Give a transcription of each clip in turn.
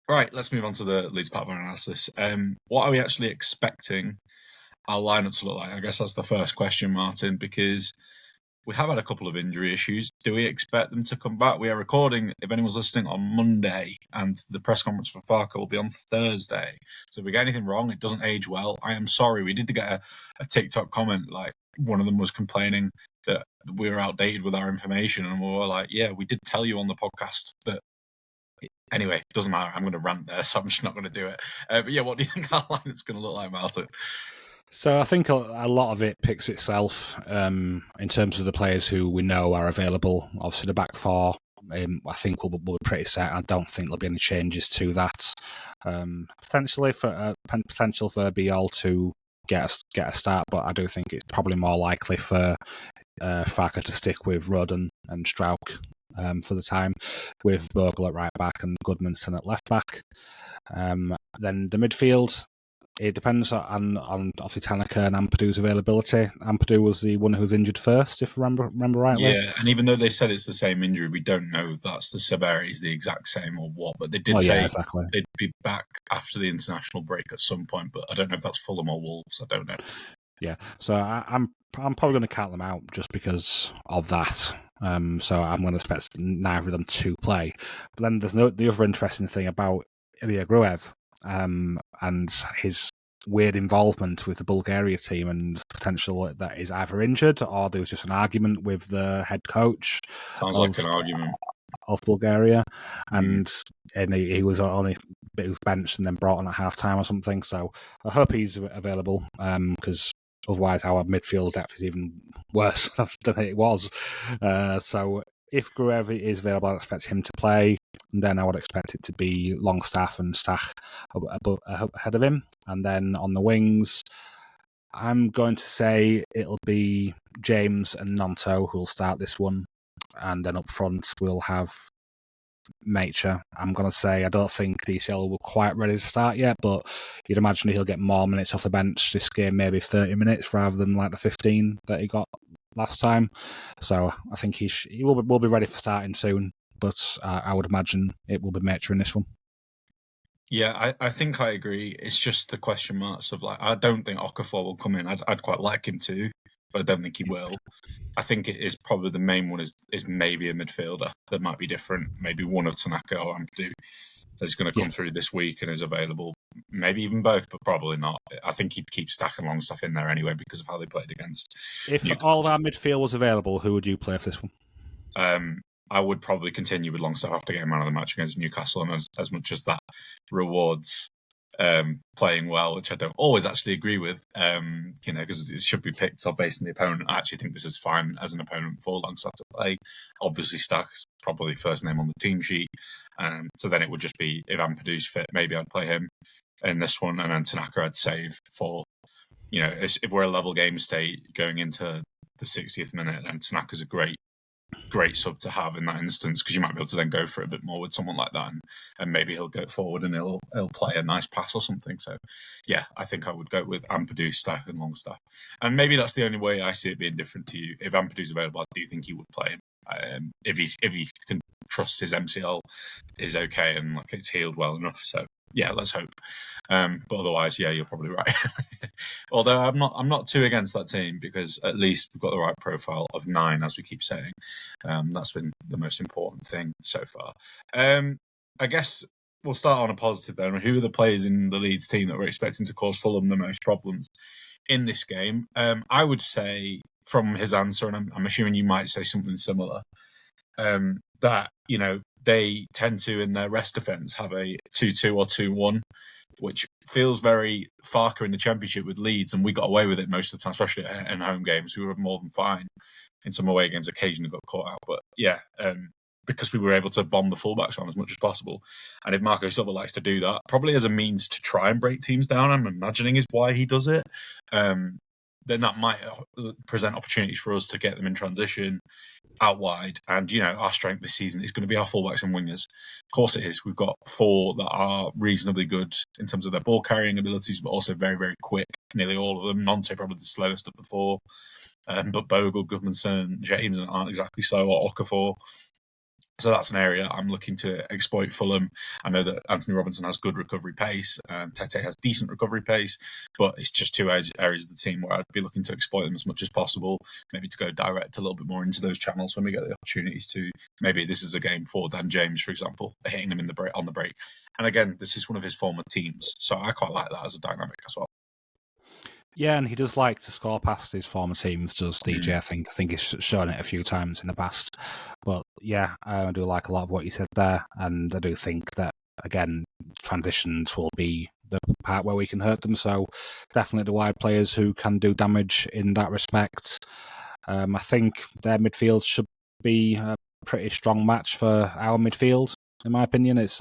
Right, let's move on to the Leeds part of our analysis. What are we actually expecting our lineup to look like? I guess that's the first question, Martin, because we have had a couple of injury issues. Do we expect them to come back? We are recording, if anyone's listening, on Monday, and the press conference for Farke will be on Thursday. So if we get anything wrong, it doesn't age well. I am sorry. We did get a TikTok comment, like one of them was complaining that we were outdated with our information, and we were like, yeah, we did tell you on the podcast that. Anyway, it doesn't matter. I'm going to rant there, so I'm just not going to do it. But yeah, what do you think our lineup's going to look like, Martin? So I think a lot of it picks itself in terms of the players who we know are available. Obviously, the back four, I think, will be pretty set. I don't think there'll be any changes to that. Potential for Biol to get a start, but I do think it's probably more likely for Farke to stick with Rudd and Strauch for the time, with Bogle at right back and Goodmanson at left back. Then the midfield, it depends on obviously Tanaka and Ampadu's availability. Ampadu was the one who was injured first, if I remember rightly. Yeah, and even though they said it's the same injury, we don't know if that's the severity is the exact same or what. But they did say exactly. they'd be back after the international break at some point. But I don't know if that's Fulham or Wolves. I don't know. Yeah, so I'm probably going to count them out just because of that. So I'm going to expect neither of them to play. But then there's the other interesting thing about Ilya Gruev and his weird involvement with the Bulgaria team and potential that is either injured or there was just an argument with the head coach. Sounds like an argument. Of Bulgaria, and he was benched and then brought on at half time or something. So I hope he's available because otherwise our midfield depth is even worse than it was. So if Gruev is available, I expect him to play. And then I would expect it to be Longstaff and Stach ahead of him. And then on the wings, I'm going to say it'll be James and Nonto who will start this one. And then up front, we'll have Macher. I'm going to say I don't think DCL were quite ready to start yet, but you'd imagine he'll get more minutes off the bench this game, maybe 30 minutes rather than like the 15 that he got last time. So I think he will be ready for starting soon, but I would imagine it will be Macher in this one. Yeah, I think I agree. It's just the question marks of like, I don't think Okafor will come in. I'd quite like him to, but I don't think he will. I think it is probably the main one is maybe a midfielder that might be different. Maybe one of Tanaka or Ampadu that's going to come through this week and is available. Maybe even both, but probably not. I think he'd keep stacking long stuff in there anyway because of how they played against. If Newcastle. All of our midfield was available, who would you play for this one? I would probably continue with Longstaff after getting man of the match against Newcastle, and as much as that rewards playing well, which I don't always actually agree with, because it should be picked up based on the opponent. I actually think this is fine as an opponent for Longstaff to play. Obviously, Stack's probably first name on the team sheet, so then it would just be if Ampadu's fit, maybe I'd play him in this one, and then Tanaka I'd save for, if we're a level game state going into the 60th minute, and Tanaka's a great sub to have in that instance because you might be able to then go for it a bit more with someone like that, and maybe he'll go forward and he'll play a nice pass or something. So yeah, I think I would go with Ampadu, Stack and Longstaff, and maybe that's the only way I see it being different to you. If Ampadu's available, I do think he would play him. If he can trust his MCL is okay and like it's healed well enough. So yeah, let's hope. But otherwise, yeah, you're probably right. Although I'm not too against that team because at least we've got the right profile of 9, as we keep saying. That's been the most important thing so far. I guess we'll start on a positive then. Who are the players in the Leeds team that we're expecting to cause Fulham the most problems in this game? I would say from his answer, and I'm assuming you might say something similar, that, they tend to, in their rest defence, have a 2-2 or 2-1, which feels very Farke in the Championship with Leeds, and we got away with it most of the time, especially in home games. We were more than fine. In some away games, occasionally got caught out. But yeah, because we were able to bomb the fullbacks on as much as possible. And if Marco Silva likes to do that, probably as a means to try and break teams down, I'm imagining is why he does it, then that might present opportunities for us to get them in transition out wide. And, our strength this season is going to be our fullbacks and wingers. Of course it is. We've got 4 that are reasonably good in terms of their ball carrying abilities, but also very, very quick. Nearly all of them. Nonte probably the slowest of the 4. But Bogle, Goodmanson, James aren't exactly slow, or Okafor. So that's an area I'm looking to exploit Fulham. I know that Anthony Robinson has good recovery pace, Tete has decent recovery pace, but it's just two areas of the team where I'd be looking to exploit them as much as possible, maybe to go direct a little bit more into those channels when we get the opportunities to. Maybe this is a game for Dan James, for example, hitting him on the break. And again, this is one of his former teams, so I quite like that as a dynamic as well. Yeah, and he does like to score past his former teams, does DJ. I think he's shown it a few times in the past. But yeah, I do like a lot of what you said there, and I do think that, again, transitions will be the part where we can hurt them. So definitely the wide players who can do damage in that respect. I think their midfield should be a pretty strong match for our midfield. In my opinion, it's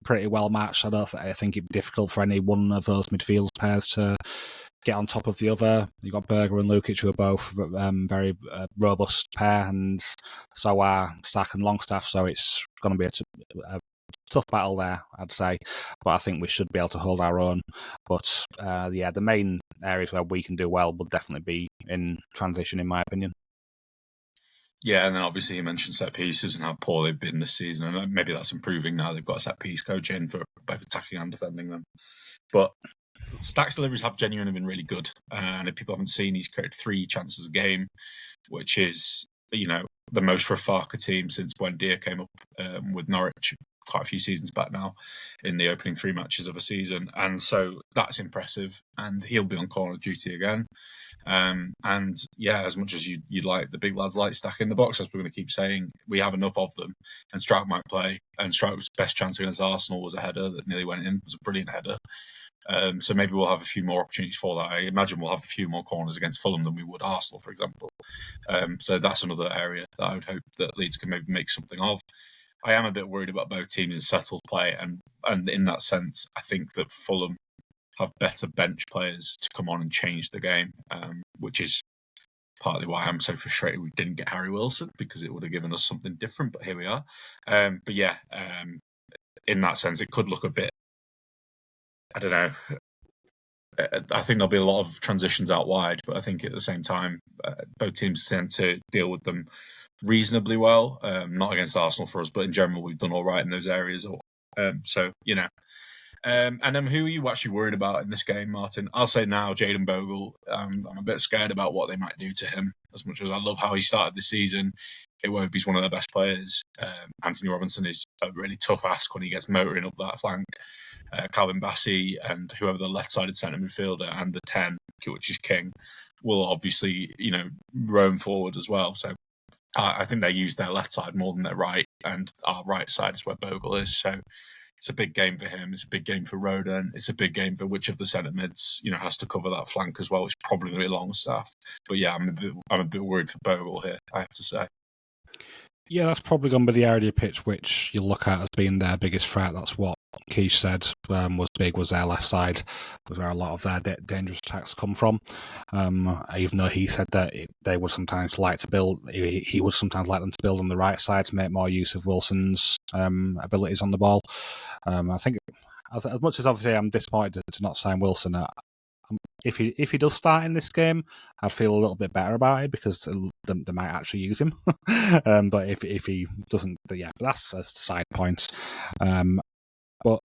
pretty well matched. I think it'd be difficult for any one of those midfield pairs to get on top of the other. You've got Berger and Lukic, who are both very robust pair, and so are Stack and Longstaff. So it's going to be a tough battle there, I'd say. But I think we should be able to hold our own. But the main areas where we can do well would definitely be in transition, in my opinion. Yeah, and then obviously you mentioned set pieces and how poor they've been this season, and maybe that's improving now. They've got a set piece coach in for both attacking and defending them. But Stack's deliveries have genuinely been really good, and if people haven't seen, he's created 3 chances a game, which is, the most for a Farker team since Buendia came up with Norwich quite a few seasons back now in the opening 3 matches of a season. And so that's impressive, and he'll be on corner duty again. And yeah, as much as you like the big lads like Stack in the box, as we're going to keep saying, we have enough of them, and Stroud might play. And Stroud's best chance against Arsenal was a header that nearly went in. It was a brilliant header. So maybe we'll have a few more opportunities for that. I imagine we'll have a few more corners against Fulham than we would Arsenal, for example. So that's another area that I would hope that Leeds can maybe make something of. I am a bit worried about both teams in settled play, and in that sense, I think that Fulham have better bench players to come on and change the game, which is partly why I'm so frustrated we didn't get Harry Wilson, because it would have given us something different, but here we are. But yeah, in that sense, it could look a bit, I don't know. I think there'll be a lot of transitions out wide, but I think at the same time, both teams tend to deal with them reasonably well. Not against Arsenal for us, but in general, we've done all right in those areas. So, and then who are you actually worried about in this game, Martin? I'll say now, Jayden Bogle. I'm a bit scared about what they might do to him. As much as I love how he started the season, it won't be one of their best players. Anthony Robinson is a really tough ask when he gets motoring up that flank. Calvin Bassey and whoever the left-sided centre midfielder and the 10, which is King, will obviously, roam forward as well. So I think they use their left side more than their right, and our right side is where Bogle is. So it's a big game for him. It's a big game for Roden. It's a big game for which of the centre mids, has to cover that flank as well, which is probably going to be Longstaff. But yeah, I'm a bit worried for Bogle here, I have to say. Yeah, that's probably going to be the area of the pitch which you look at as being their biggest threat. That's what Keish said was their left side, was where a lot of their dangerous attacks come from. Even though he said that they would sometimes like to build, he would sometimes like them to build on the right side to make more use of Wilson's abilities on the ball. I think, as much as obviously I'm disappointed to not sign Wilson, if he does start in this game, I'd feel a little bit better about it, because they might actually use him. But if he doesn't, yeah, that's a side point. But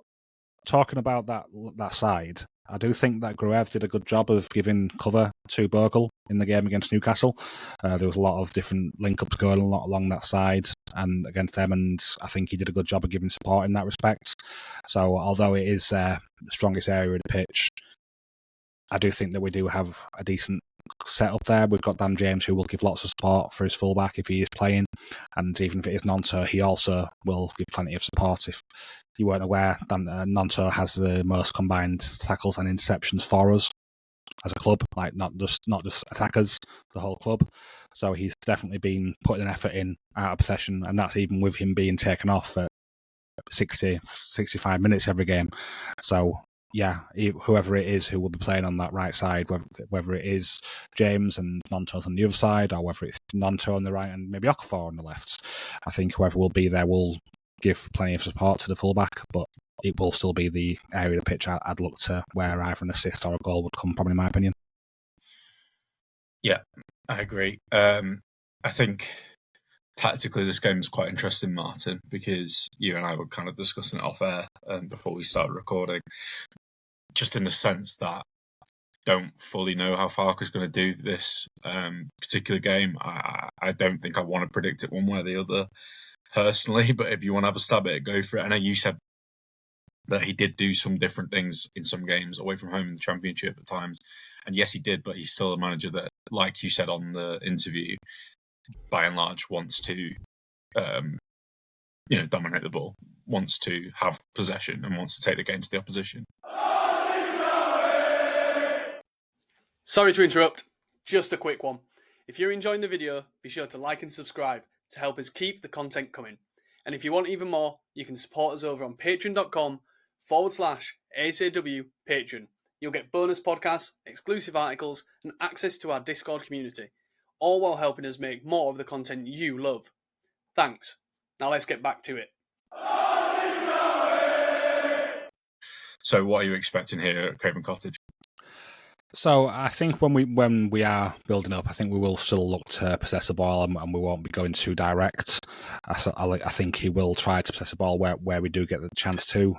talking about that side, I do think that Gruev did a good job of giving cover to Bogle in the game against Newcastle. There was a lot of different link-ups going along that side and against them, and I think he did a good job of giving support in that respect. So although it is the strongest area of the pitch, I do think that we do have a decent setup there. We've got Dan James, who will give lots of support for his fullback if he is playing, and even if it is Nonto, he also will give plenty of support. If you weren't aware, then Nonto has the most combined tackles and interceptions for us as a club, like not just attackers, the whole club. So he's definitely been putting an effort in out of possession, and that's even with him being taken off at 65 minutes every game. So yeah, whoever it is who will be playing on that right side, whether it is James and Nonto on the other side, or whether it's Nonto on the right and maybe Okafor on the left, I think whoever will be there will give plenty of support to the fullback, but it will still be the area of the pitch I'd look to where either an assist or a goal would come, probably in my opinion. Yeah, I agree. I think tactically, this game is quite interesting, Martin, because you and I were kind of discussing it off air before we started recording, just in the sense that don't fully know how Falca's going to do this particular game. I don't think I want to predict it one way or the other personally, but if you want to have a stab at it, go for it. I know you said that he did do some different things in some games away from home in the Championship at times. And yes, he did, but he's still a manager that, like you said on the interview, by and large wants to dominate the ball, wants to have possession and wants to take the game to the opposition. Sorry to interrupt, just a quick one. If you're enjoying the video, be sure to like and subscribe to help us keep the content coming. And if you want even more, you can support us over on patreon.com/ASAW Patreon. You'll get bonus podcasts, exclusive articles, and access to our Discord community, all while helping us make more of the content you love. Thanks. Now let's get back to it. So what are you expecting here at Craven Cottage? So I think when we are building up, I think we will still look to possess the ball and we won't be going too direct. I think he will try to possess the ball where we do get the chance to,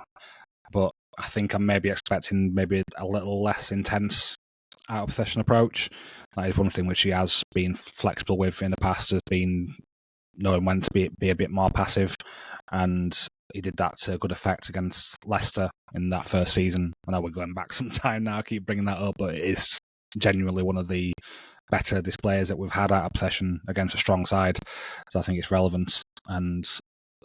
but I think I'm maybe expecting maybe a little less intense out of possession approach. That is one thing which he has been flexible with in the past, has been knowing when to be a bit more passive, and he did that to good effect against Leicester in that first season. I know we're going back some time now, I keep bringing that up, but it is genuinely one of the better displays that we've had out of possession against a strong side. So I think it's relevant, and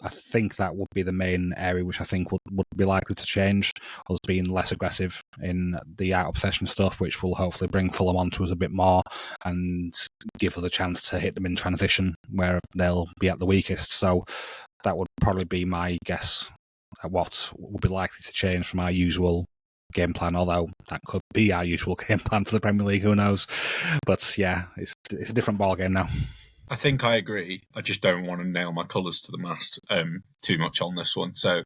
I think that would be the main area which I think would be likely to change, us being less aggressive in the out of possession stuff, which will hopefully bring Fulham onto us a bit more and give us a chance to hit them in transition where they'll be at the weakest. So that would probably be my guess at what would be likely to change from our usual game plan, although that could be our usual game plan for the Premier League, who knows. But yeah, it's a different ball game now. I think I agree. I just don't want to nail my colours to the mast too much on this one. So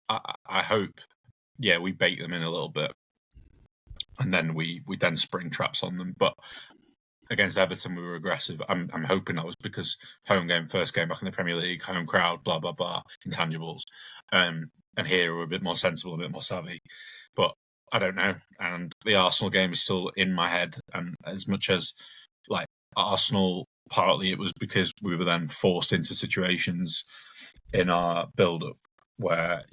I hope, we bait them in a little bit, and then we then spring traps on them. But against Everton, we were aggressive. I'm hoping that was because home game, first game back in the Premier League, home crowd, blah blah blah, intangibles. And here we're a bit more sensible, a bit more savvy. But I don't know. And the Arsenal game is still in my head. And as much as like Arsenal, partly it was because we were then forced into situations in our build-up where,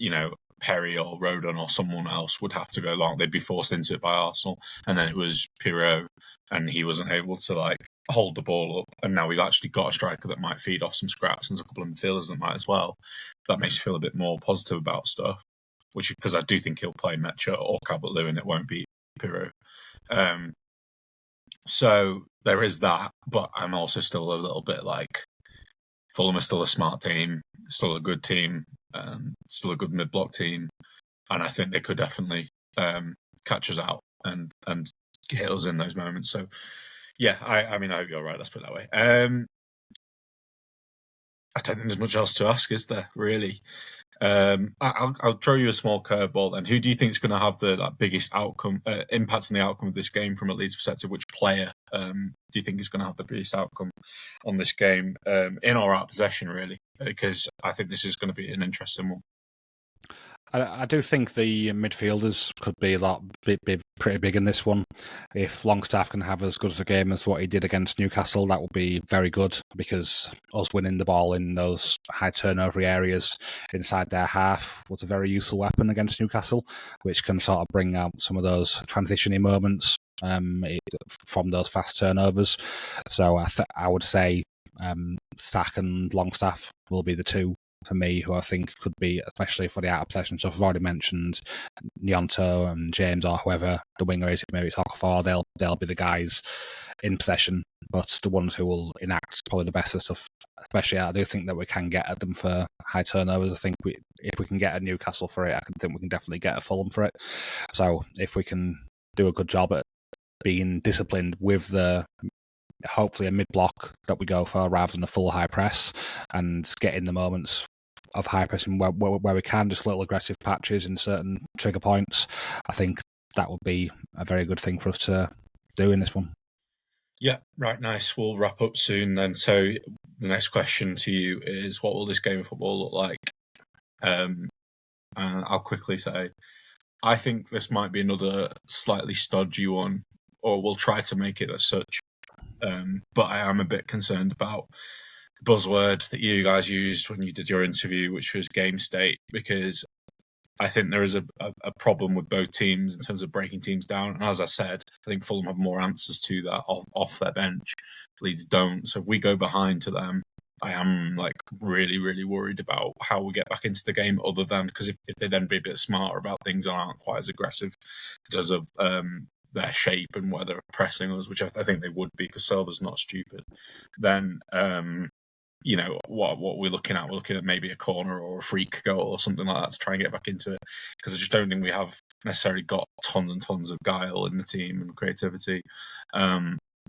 Perry or Rodon or someone else would have to go long. They'd be forced into it by Arsenal. And then it was Pirot, and he wasn't able to hold the ball up. And now we've actually got a striker that might feed off some scraps, and there's a couple of midfielders that might as well. That makes me feel a bit more positive about stuff, which because I do think he'll play Mecha or Calvert-Lewin. It won't be Pirot. So there is that, but I'm also still a little bit like Fulham is still a smart team, still a good team, still a good mid-block team, and I think they could definitely catch us out and hit us in those moments. So, yeah, I hope you're right. Let's put it that way. I don't think there's much else to ask, is there, really? I'll throw you a small curveball then. Who do you think is going to have the biggest impact on the outcome of this game from a Leeds perspective? Which player do you think is going to have the biggest outcome on this game, in or out of possession, really? Because I think this is going to be an interesting one. I do think the midfielders could be pretty big in this one. If Longstaff can have as good as a game as what he did against Newcastle, that would be very good, because us winning the ball in those high turnover areas inside their half was a very useful weapon against Newcastle, which can sort of bring out some of those transitioning moments from those fast turnovers. So I would say Stack and Longstaff will be the two for me, who I think could be, especially for the out of possession stuff. I've already mentioned Nyonto and James, or whoever the winger is, maybe it's Okafor, they'll be the guys in possession, but the ones who will enact probably the best of stuff. Especially, I do think that we can get at them for high turnovers. I think if we can get a Newcastle for it, I think we can definitely get a Fulham for it. So if we can do a good job at being disciplined with hopefully a mid-block that we go for rather than a full high press, and get in the moments of high pressing where we can, just little aggressive patches in certain trigger points, I think that would be a very good thing for us to do in this one. Yeah, right, nice. We'll wrap up soon then. So the next question to you is, what will this game of football look like? And I'll quickly say, I think this might be another slightly stodgy one, or we'll try to make it as such. But I am a bit concerned about the buzzword that you guys used when you did your interview, which was game state, because I think there is a problem with both teams in terms of breaking teams down. And as I said, I think Fulham have more answers to that off their bench. Leeds don't. So if we go behind to them, I am like really, really worried about how we get back into the game, other than because if they then be a bit smarter about things and aren't quite as aggressive in terms of their shape and where they're pressing us, which I think they would be because Silva's not stupid, then what we're looking at, maybe a corner or a freak goal or something like that to try and get back into it, because I just don't think we have necessarily got tons and tons of guile in the team and creativity,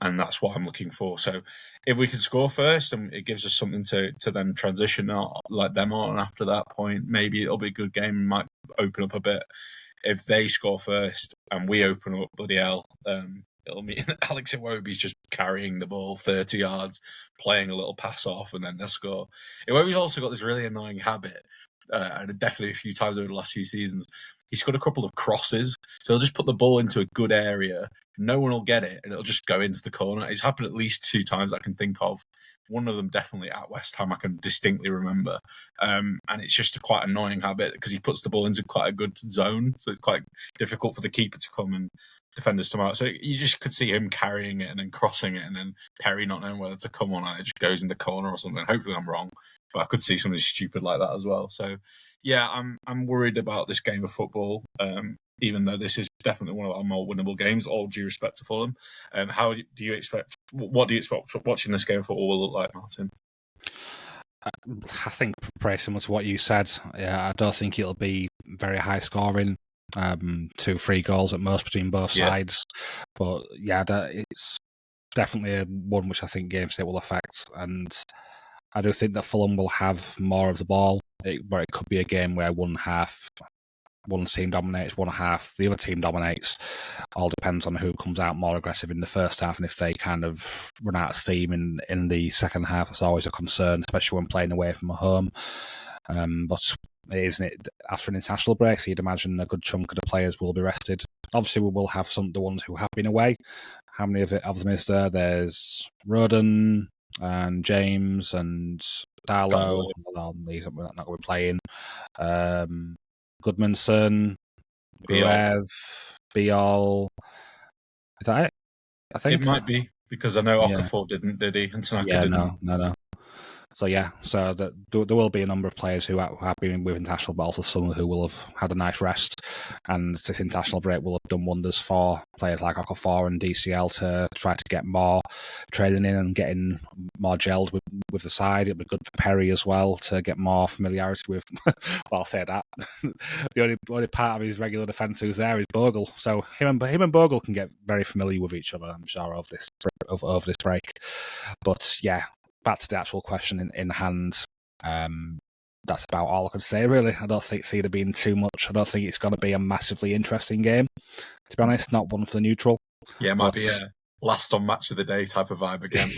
and that's what I'm looking for. So if we can score first, and it gives us something to then transition out like them on after that point, maybe it'll be a good game, might open up a bit. If they score first and we open up, bloody hell, it'll mean Alex Iwobi's just carrying the ball 30 yards, playing a little pass off, and then they'll score. Iwobi's also got this really annoying habit, and definitely a few times over the last few seasons, he's got a couple of crosses. So he'll just put the ball into a good area, no one will get it, and it'll just go into the corner. It's happened at least 2 times I can think of. One of them definitely at West Ham, I can distinctly remember. And it's just a quite annoying habit because he puts the ball into quite a good zone. So it's quite difficult for the keeper to come and defenders to mark. So you just could see him carrying it and then crossing it, and then Perry not knowing whether to come on, and it just goes in the corner or something. Hopefully I'm wrong, but I could see something stupid like that as well. So yeah, I'm worried about this game of football, even though this is definitely one of our more winnable games, all due respect to Fulham. What do you expect watching this game of football will look like, Martin? I think pretty similar to what you said. Yeah, I don't think it'll be very high scoring. 2-3 goals at most between both sides. But yeah, it's definitely a one which I think game state will affect. And I do think that Fulham will have more of the ball, but it could be a game where one team dominates, one half the other team dominates. All depends on who comes out more aggressive in the first half, and if they kind of run out of steam in the second half, that's always a concern, especially when playing away from home. But isn't it after an international break? So you'd imagine a good chunk of the players will be rested. Obviously, we will have the ones who have been away. How many of them is there? There's Roden and James and Darlow. These are not going to be playing. Goodmanson, Gruev, Biol. Is that it? I think it might be, because I know Okafor did he? And Tanaka didn't. No. So yeah, there will be a number of players who have been with international, but also some who will have had a nice rest. And this international break will have done wonders for players like Okafor and DCL to try to get more training in and getting more gelled with the side. It'll be good for Perry as well to get more familiarity with. Well, I'll say that the only part of his regular defence who's there is Bogle. So him and Bogle can get very familiar with each other, I'm sure, over this break. But yeah. Back to the actual question in hand, that's about all I could say, really. I don't think there being too much. I don't think it's going to be a massively interesting game, to be honest. Not one for the neutral. Yeah, it might be a last on match of the day type of vibe again.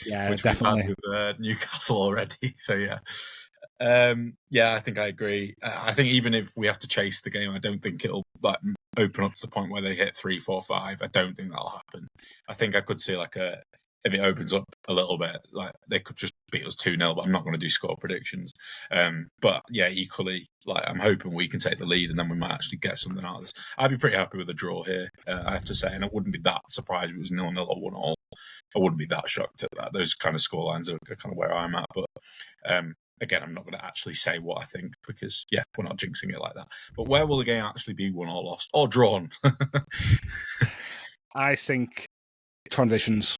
yeah, which definitely. We've had with Newcastle already. So yeah. I think I agree. I think even if we have to chase the game, I don't think it'll open up to the point where they hit 3, 4, 5. I don't think that'll happen. I think I could see if it opens up a little bit, they could just beat us 2-0, but I'm not going to do score predictions. But yeah, equally, I'm hoping we can take the lead and then we might actually get something out of this. I'd be pretty happy with a draw here, I have to say, and I wouldn't be that surprised if it was 0-0 or 1-1. I wouldn't be that shocked at that. Those kind of scorelines are kind of where I'm at, but again, I'm not going to actually say what I think because, yeah, we're not jinxing it like that. But where will the game actually be won or lost or drawn? I think transitions.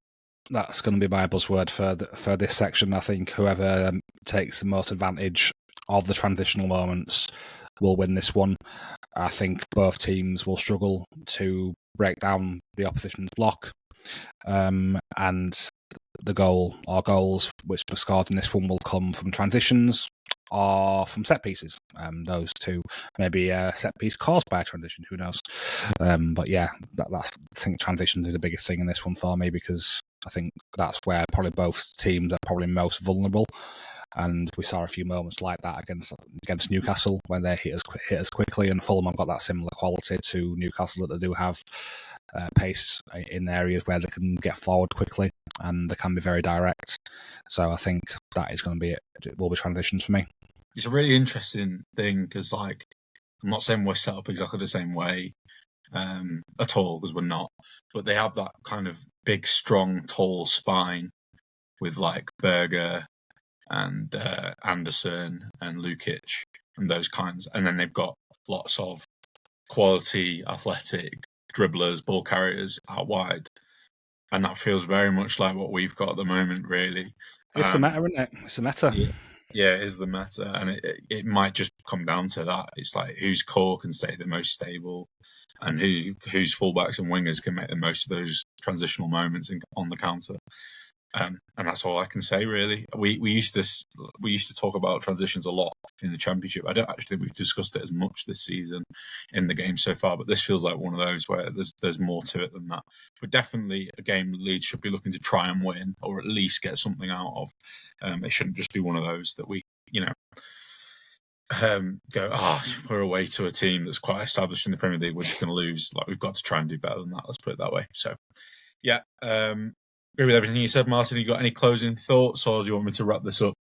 That's going to be my buzzword for this section. I think whoever takes the most advantage of the transitional moments will win this one. I think both teams will struggle to break down the opposition's block, and the goal or goals which were scored in this one will come from transitions or from set pieces. Those two, maybe a set piece caused by a transition, who knows? But yeah, that's, I think transitions is the biggest thing in this one for me, because I think that's where probably both teams are probably most vulnerable. And we saw a few moments like that against Newcastle when they hit us quickly, and Fulham have got that similar quality to Newcastle, that they do have pace in areas where they can get forward quickly and they can be very direct. So I think that is going to be it. It will be transitions for me. It's a really interesting thing, because like, I'm not saying we're set up exactly the same way at all, because we're not, but they have that kind of big, strong, tall spine with like Berger and Anderson and Lukic and those kinds, and then they've got lots of quality, athletic dribblers, ball carriers out wide, and that feels very much like what we've got at the moment, really. It's the meta, isn't it? It's the meta. Yeah, it is the meta, and it might just come down to that. It's like whose core can stay the most stable, and whose fullbacks and wingers can make the most of those transitional moments on the counter. And that's all I can say, really. We used to talk about transitions a lot in the Championship. I don't actually think we've discussed it as much this season in the game so far, but this feels like one of those where there's more to it than that. But definitely a game Leeds should be looking to try and win, or at least get something out of. It shouldn't just be one of those that we, go, we're away to a team that's quite established in the Premier League, we're just going to lose. Like, we've got to try and do better than that. Let's put it that way. So, yeah. Agree with everything you said, Martin. You got any closing thoughts, or do you want me to wrap this up?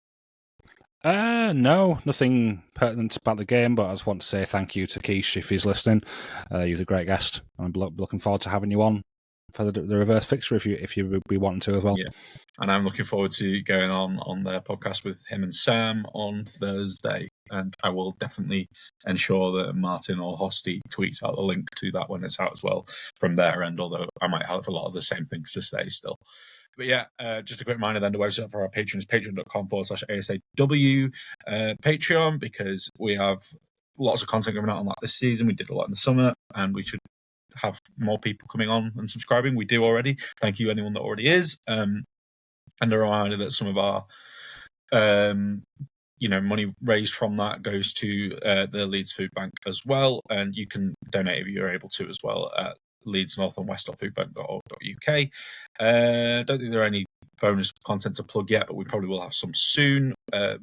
No, nothing pertinent about the game, but I just want to say thank you to Keish if he's listening. He's a great guest, and I'm looking forward to having you on for the reverse fixture if you be wanting to as well. Yeah, and I'm looking forward to going on their podcast with him and Sam on Thursday, and I will definitely ensure that Martin or Hosty tweets out the link to that when it's out as well from their end, although I might have a lot of the same things to say still. But yeah, just a quick reminder then, the website for our patrons, patreon.com/ASAW Patreon, because we have lots of content coming out on that this season. We did a lot in the summer, and we should have more people coming on and subscribing. We do already. Thank you, anyone that already is. And a reminder that some of our money raised from that goes to the Leeds Food Bank as well, and you can donate if you're able to as well at leedsnorthandwest.foodbank.org.uk. Don't think there are any bonus content to plug yet, but we probably will have some soon.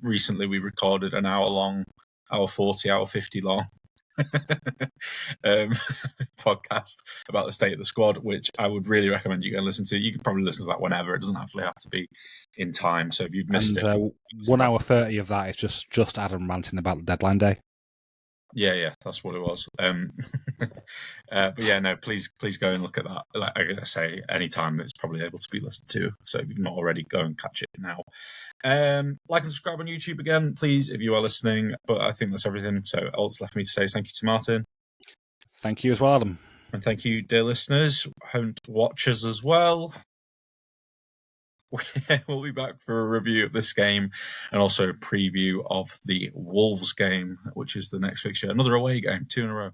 Recently we recorded an hour 40, hour 50 long podcast about the state of the squad, which I would really recommend you go and listen to. You can probably listen to that whenever. It doesn't actually have to be in time. So if you've missed it, 1 hour 30 of that is just Adam ranting about the deadline day. Yeah, that's what it was. But yeah, no, please go and look at that. Like I say, anytime it's probably able to be listened to. So if you've not already, go and catch it now. Like and subscribe on YouTube again, please, if you are listening. But I think that's everything. So all that's left me to say is thank you to Martin. Thank you as well, Adam. And thank you, dear listeners, home watchers as well. We'll be back for a review of this game and also a preview of the Wolves game, which is the next fixture. Another away game, 2 in a row.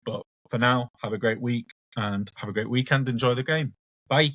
But for now, have a great week and have a great weekend. Enjoy the game. Bye.